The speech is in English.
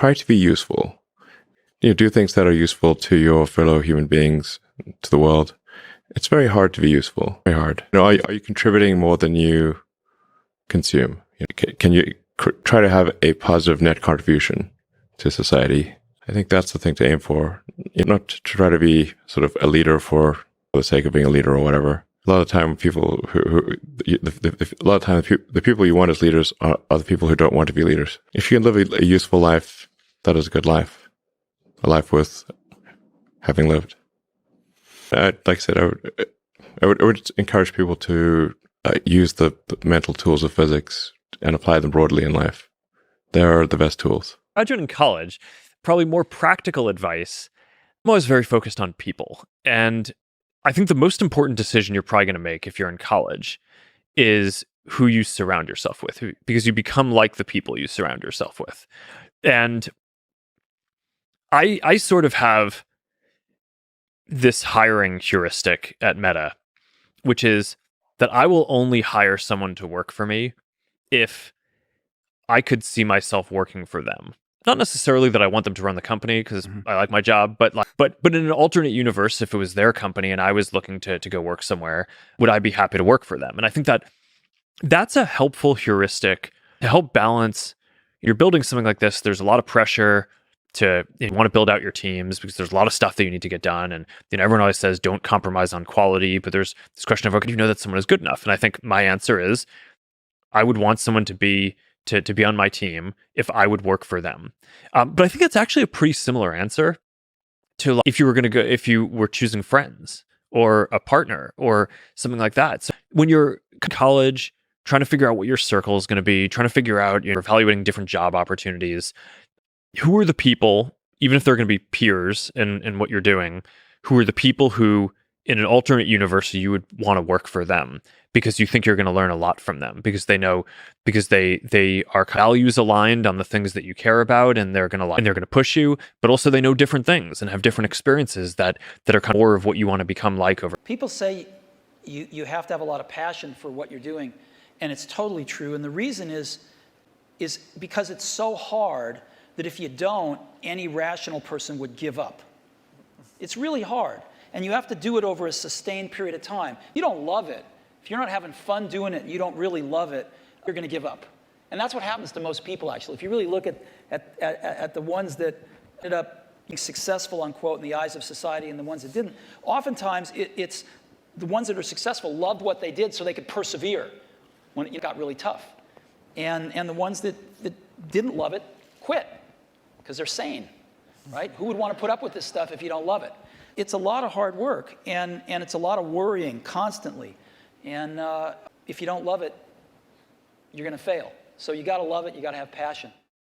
try to be useful. Do things that are useful to your fellow human beings, to the world. It's very hard to be useful. Very hard. Are you contributing more than you consume? Can you try to have a positive net contribution to society? I think that's the thing to aim for. Not to try to be sort of a leader for the sake of being a leader or whatever. A lot of the time, the people you want as leaders are the people who don't want to be leaders. If you can live a useful life, that is a good life, a life worth having lived. Like I said, I would encourage people to use the mental tools of physics and apply them broadly in life. They're the best tools. Graduate in college, probably more practical advice. I'm always very focused on people. And I think the most important decision you're probably going to make if you're in college is who you surround yourself with, because you become like the people you surround yourself with. And I sort of have this hiring heuristic at Meta, which is that I will only hire someone to work for me if I could see myself working for them. Not necessarily that I want them to run the company because I like my job, but in an alternate universe, if it was their company and I was looking to go work somewhere, would I be happy to work for them? And I think that that's a helpful heuristic to help balance. You're building something like this. There's a lot of pressure to want to build out your teams because there's a lot of stuff that you need to get done. And everyone always says don't compromise on quality, but there's this question of, okay, do you know that someone is good enough? And I think my answer is I would want someone to be on my team if I would work for them. But I think it's actually a pretty similar answer to if you were choosing friends or a partner or something like that. So when you're in college, trying to figure out what your circle is going to be, trying to figure out, you're evaluating different job opportunities, who are the people, even if they're going to be peers in what you're doing, who are the people who in an alternate universe you would want to work for them because you think you're going to learn a lot from them because they are values aligned on the things that you care about and they're going to push you, but also they know different things and have different experiences that are kind of more of what you want to become like over. People say you have to have a lot of passion for what you're doing, and it's totally true. And the reason is because it's so hard that if you don't, any rational person would give up. It's really hard. And you have to do it over a sustained period of time. You don't love it. If you're not having fun doing it, you don't really love it, you're going to give up. And that's what happens to most people, actually. If you really look at the ones that ended up being successful, unquote, in the eyes of society and the ones that didn't, oftentimes it's the ones that are successful loved what they did so they could persevere when it got really tough. And the ones that didn't love it quit because they're sane, right? Who would want to put up with this stuff if you don't love it? It's a lot of hard work, and it's a lot of worrying constantly. And if you don't love it, you're going to fail. So you got to love it. You got to have passion.